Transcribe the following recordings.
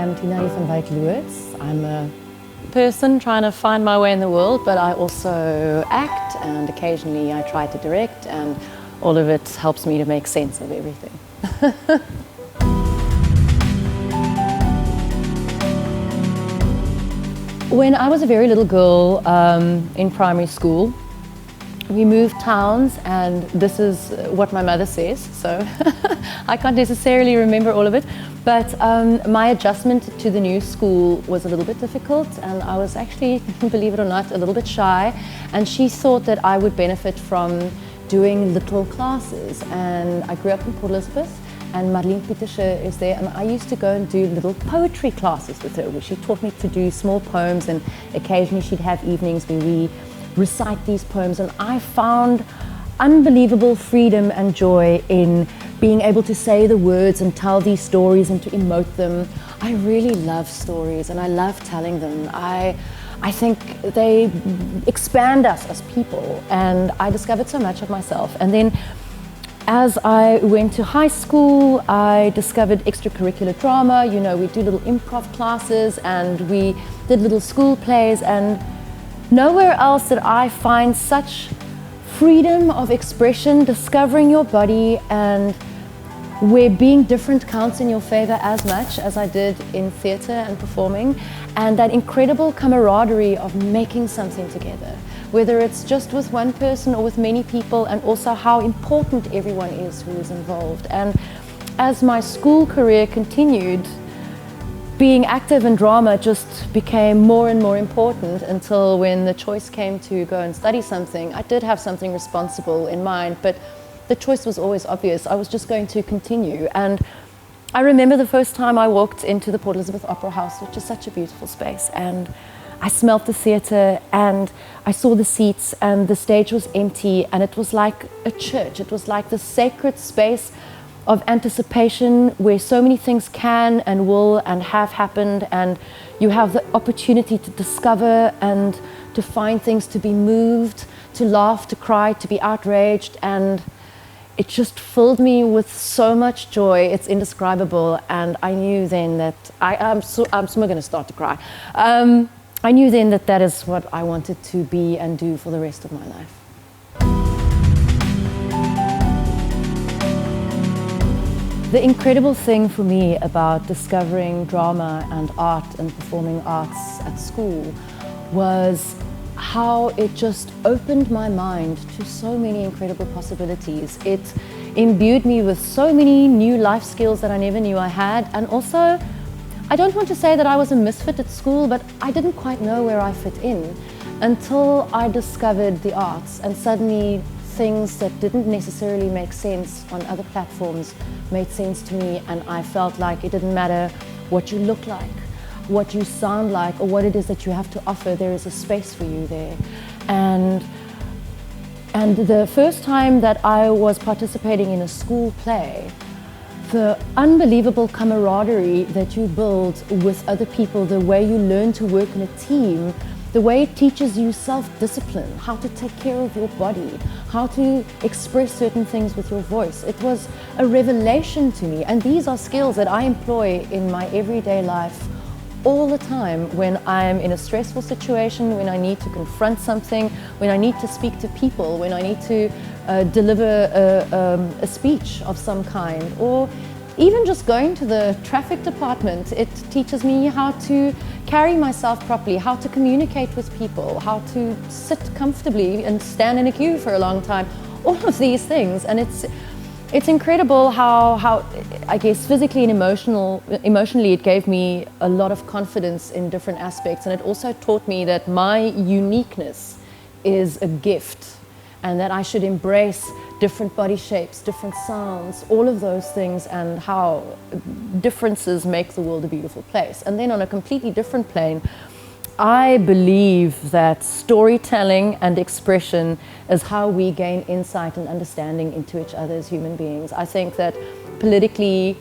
am Tinarie van Wyk Loots. I'm a person trying to find my way in the world, but I also act and occasionally I try to direct, and all of it helps me to make sense of everything. When I was a very little girl in primary school, we moved towns, and this is what my mother says, so I can't necessarily remember all of it, but my adjustment to the new school was a little bit difficult, and I was actually, believe it or not, a little bit shy, and she thought that I would benefit from doing little classes. And I grew up in Port Elizabeth, and Marlene Pietersche is there, and I used to go and do little poetry classes with her, where she taught me to do small poems, and occasionally she'd have evenings where we recite these poems, and I found unbelievable freedom and joy in being able to say the words and tell these stories and to emote them. I really love stories, and I love telling them. I think they expand us as people, and I discovered so much of myself. And then as I went to high school, I discovered extracurricular drama. You know, we do little improv classes, and we did little school plays, and nowhere else did I find such freedom of expression, discovering your body, and where being different counts in your favor as much as I did in theatre and performing, and that incredible camaraderie of making something together, whether it's just with one person or with many people, and also how important everyone is who is involved. And as my school career continued, being active in drama just became more and more important, until when the choice came to go and study something, I did have something responsible in mind, but the choice was always obvious. I was just going to continue. And I remember the first time I walked into the Port Elizabeth Opera House, which is such a beautiful space, and I smelt the theatre, and I saw the seats, and the stage was empty, and it was like a church. It was like the sacred space of anticipation, where so many things can and will and have happened, and you have the opportunity to discover and to find things, to be moved, to laugh, to cry, to be outraged, and it just filled me with so much joy. It's indescribable, and I knew then that I'm going to start to cry. I knew then that that is what I wanted to be and do for the rest of my life. The incredible thing for me about discovering drama and art and performing arts at school was how it just opened my mind to so many incredible possibilities. It imbued me with so many new life skills that I never knew I had, and also, I don't want to say that I was a misfit at school, but I didn't quite know where I fit in until I discovered the arts, and suddenly things that didn't necessarily make sense on other platforms made sense to me, and I felt like it didn't matter what you look like, what you sound like, or what it is that you have to offer. There is a space for you there. And the first time that I was participating in a school play, the unbelievable camaraderie that you build with other people, the way you learn to work in a team, the way it teaches you self-discipline, how to take care of your body, how to express certain things with your voice. It was a revelation to me, and these are skills that I employ in my everyday life all the time when I'm in a stressful situation, when I need to confront something, when I need to speak to people, when I need to deliver a speech of some kind, or even just going to the traffic department. It teaches me how to carry myself properly, how to communicate with people, how to sit comfortably and stand in a queue for a long time, all of these things. And it's incredible how I guess physically and emotionally it gave me a lot of confidence in different aspects, and it also taught me that my uniqueness is a gift, and that I should embrace different body shapes, different sounds, all of those things, and how differences make the world a beautiful place. And then on a completely different plane, I believe that storytelling and expression is how we gain insight and understanding into each other as human beings. I think that politically,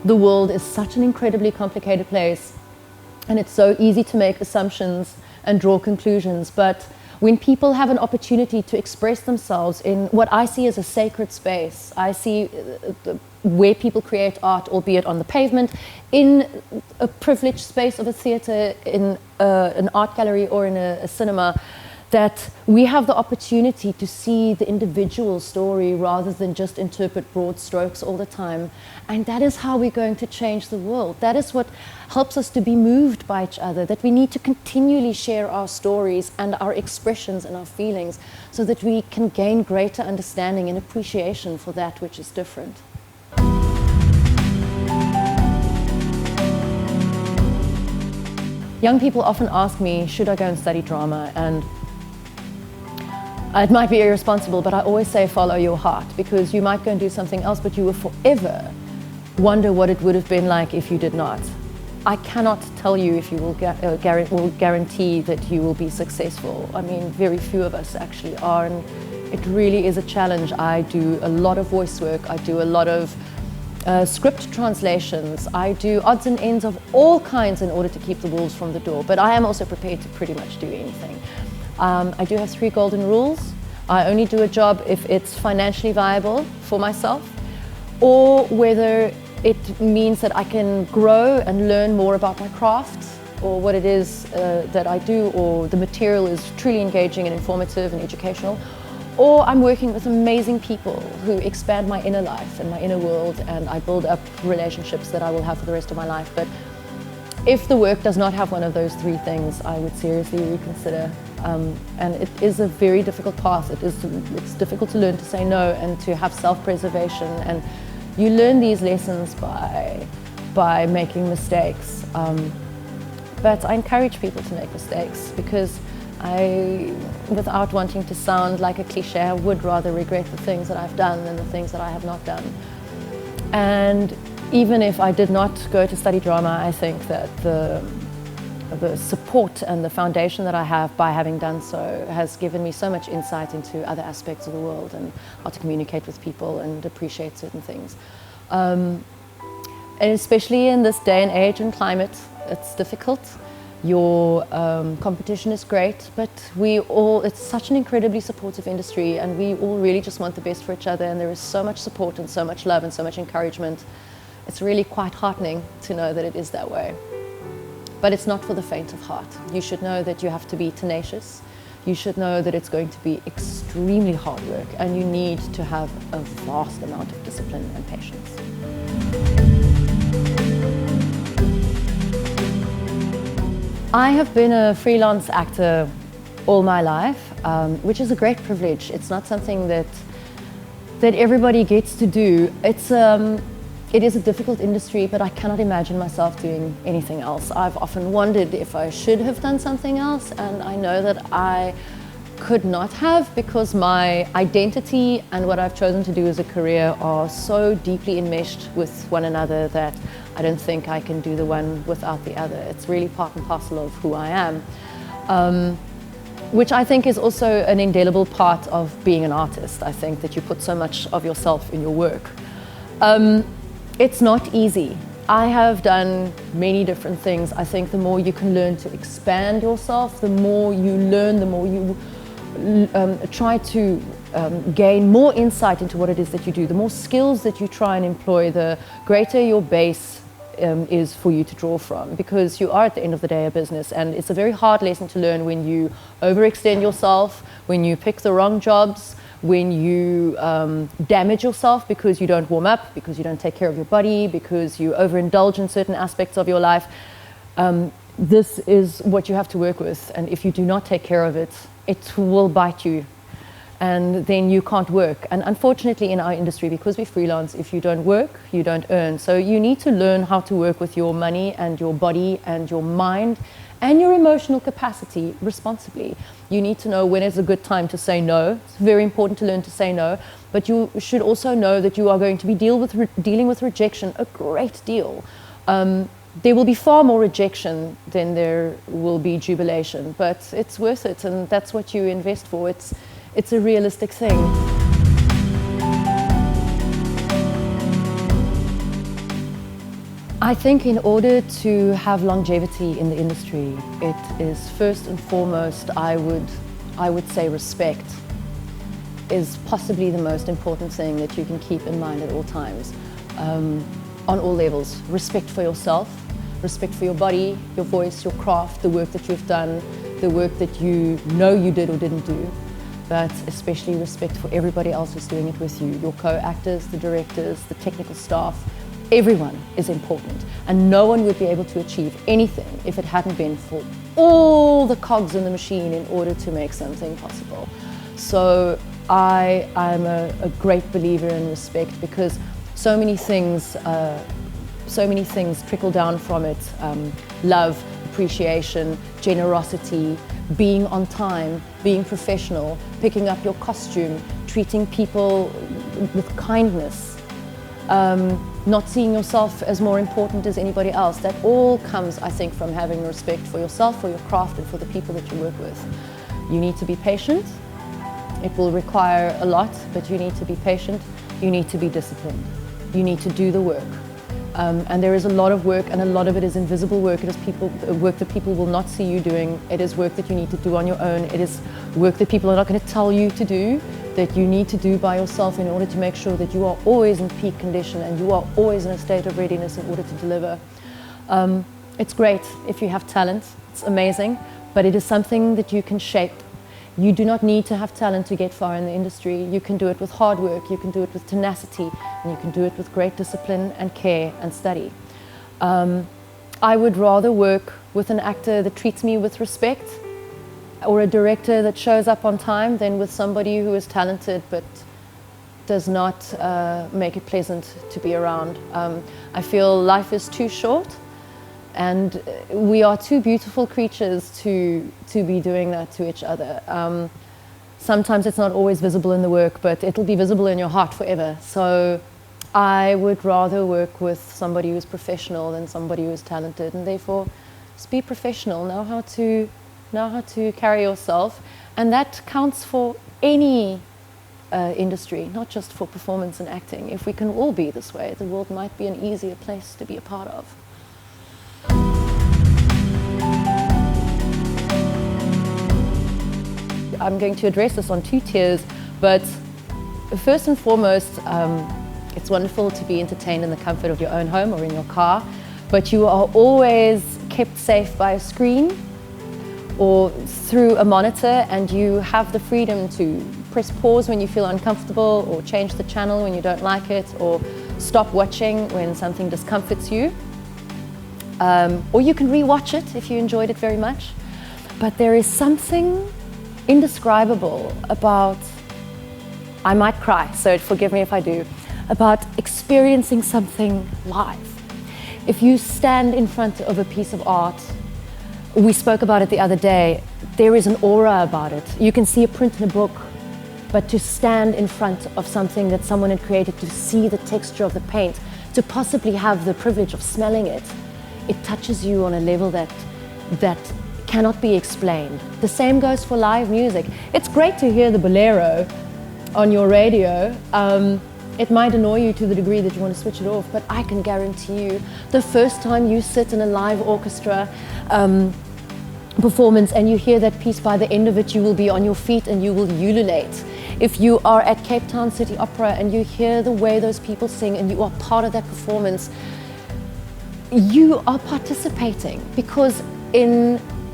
the world is such an incredibly complicated place, and it's so easy to make assumptions and draw conclusions, but when people have an opportunity to express themselves in what I see as a sacred space. I see where people create art, albeit on the pavement, in a privileged space of a theatre, in an art gallery or in a cinema, that we have the opportunity to see the individual story rather than just interpret broad strokes all the time. And that is how we're going to change the world. That is what helps us to be moved by each other, that we need to continually share our stories and our expressions and our feelings so that we can gain greater understanding and appreciation for that which is different. Young people often ask me, should I go and study drama? And it might be irresponsible, but I always say follow your heart, because you might go and do something else, but you will forever wonder what it would have been like if you did not. I cannot tell you if you will guarantee that you will be successful. I mean, very few of us actually are, and it really is a challenge. I do a lot of voice work, I do a lot of script translations, I do odds and ends of all kinds in order to keep the wolves from the door, but I am also prepared to pretty much do anything. I do have 3 golden rules. I only do a job if it's financially viable for myself, or whether it means that I can grow and learn more about my craft, or what it is that I do, or the material is truly engaging and informative and educational, or I'm working with amazing people who expand my inner life and my inner world, and I build up relationships that I will have for the rest of my life. But if the work does not have one of those 3 things, I would seriously reconsider. And it is a very difficult path. It's difficult to learn to say no and to have self-preservation. And you learn these lessons by making mistakes. But I encourage people to make mistakes, because without wanting to sound like a cliche, I would rather regret the things that I've done than the things that I have not done. And even if I did not go to study drama, I think that the support and the foundation that I have by having done so has given me so much insight into other aspects of the world and how to communicate with people and appreciate certain things. And especially in this day and age and climate, it's difficult. Your competition is great, but it's such an incredibly supportive industry, and we all really just want the best for each other, and there is so much support and so much love and so much encouragement. It's really quite heartening to know that it is that way. But it's not for the faint of heart. You should know that you have to be tenacious. You should know that it's going to be extremely hard work, and you need to have a vast amount of discipline and patience. I have been a freelance actor all my life, which is a great privilege. It's not something that everybody gets to do. It is a difficult industry, but I cannot imagine myself doing anything else. I've often wondered if I should have done something else, and I know that I could not have, because my identity and what I've chosen to do as a career are so deeply enmeshed with one another that I don't think I can do the one without the other. It's really part and parcel of who I am, which I think is also an indelible part of being an artist. I think that you put so much of yourself in your work. It's not easy. I have done many different things. I think the more you can learn to expand yourself, the more you learn, the more you try to gain more insight into what it is that you do, the more skills that you try and employ, the greater your base is for you to draw from, because you are at the end of the day a business, and it's a very hard lesson to learn when you overextend yourself, when you pick the wrong jobs, when you damage yourself because you don't warm up, because you don't take care of your body, because you overindulge in certain aspects of your life. This is what you have to work with, and if you do not take care of it, it will bite you, and then you can't work. And unfortunately in our industry, because we freelance, if you don't work, you don't earn. So you need to learn how to work with your money and your body and your mind and your emotional capacity responsibly. You need to know when is a good time to say no. It's very important to learn to say no, but you should also know that you are going to be dealing with rejection a great deal. There will be far more rejection than there will be jubilation, but it's worth it, and that's what you invest for. It's a realistic thing. I think in order to have longevity in the industry, it is first and foremost, I would I would say respect is possibly the most important thing that you can keep in mind at all times, on all levels. Respect for yourself, respect for your body, your voice, your craft, the work that you've done, the work that you know you did or didn't do, but especially respect for everybody else who's doing it with you, your co-actors, the directors, the technical staff. Everyone is important, and no one would be able to achieve anything if it hadn't been for all the cogs in the machine in order to make something possible. So I'm a great believer in respect, because so many things trickle down from it. Love, appreciation, generosity, being on time, being professional, picking up your costume, treating people with kindness, not seeing yourself as more important as anybody else. That all comes, I think, from having respect for yourself, for your craft, and for the people that you work with. You need to be patient. It will require a lot, but you need to be patient. You need to be disciplined. You need to do the work. And there is a lot of work, and a lot of it is invisible work. It is work that people will not see you doing. It is work that you need to do on your own. It is work that people are not going to tell you to do, that you need to do by yourself in order to make sure that you are always in peak condition and you are always in a state of readiness in order to deliver. It's great if you have talent. It's amazing, but it is something that you can shape. You do not need to have talent to get far in the industry. You can do it with hard work, you can do it with tenacity, and you can do it with great discipline and care and study. I would rather work with an actor that treats me with respect, or a director that shows up on time, than with somebody who is talented but does not make it pleasant to be around. I feel life is too short, and we are too beautiful creatures to be doing that to each other. Sometimes it's not always visible in the work, but it'll be visible in your heart forever. So I would rather work with somebody who's professional than somebody who's talented, and therefore just be professional, know how to carry yourself, and that counts for any industry, not just for performance and acting. If we can all be this way, the world might be an easier place to be a part of. I'm going to address this on two tiers, but first and foremost, it's wonderful to be entertained in the comfort of your own home or in your car, but you are always kept safe by a screen or through a monitor, and you have the freedom to press pause when you feel uncomfortable, or change the channel when you don't like it, or stop watching when something discomforts you. Or you can re-watch it if you enjoyed it very much. But there is something indescribable about, I might cry, so forgive me if I do, about experiencing something live. If you stand in front of a piece of art, we spoke about it the other day, there is an aura about it. You can see a print in a book, but to stand in front of something that someone had created, to see the texture of the paint, to possibly have the privilege of smelling it, it touches you on a level that cannot be explained. The same goes for live music. It's great to hear the bolero on your radio. It might annoy you to the degree that you want to switch it off, but I can guarantee you, the first time you sit in a live orchestra performance and you hear that piece, by the end of it you will be on your feet and you will ululate. If you are at Cape Town City Opera and you hear the way those people sing and you are part of that performance, you are participating, because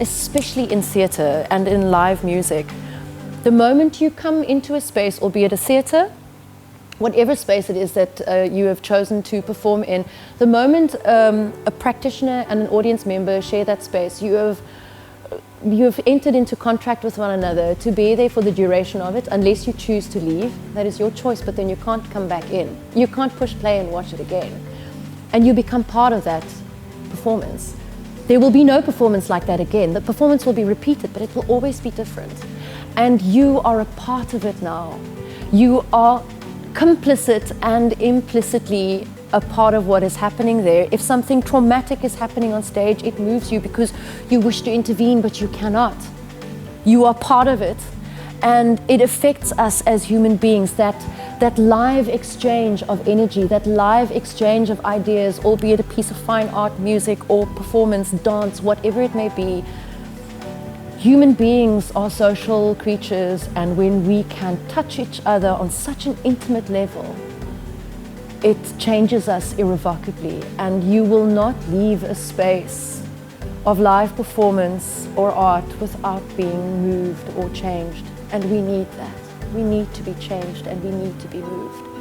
especially in theatre and in live music, the moment you come into a space, albeit a theatre, whatever space it is that you have chosen to perform in, the moment a practitioner and an audience member share that space, you have entered into contract with one another to be there for the duration of it, unless you choose to leave. That is your choice, but then you can't come back in. You can't push play and watch it again. And you become part of that performance. There will be no performance like that again. The performance will be repeated, but it will always be different. And you are a part of it now. You are complicit and implicitly a part of what is happening there. If something traumatic is happening on stage, it moves you because you wish to intervene, but you cannot. You are part of it, and it affects us as human beings, that live exchange of energy, that live exchange of ideas, albeit a piece of fine art, music, or performance, dance, whatever it may be, Human beings are social creatures, and when we can touch each other on such an intimate level, it changes us irrevocably, and you will not leave a space of live performance or art without being moved or changed. And we need that. We need to be changed and we need to be moved.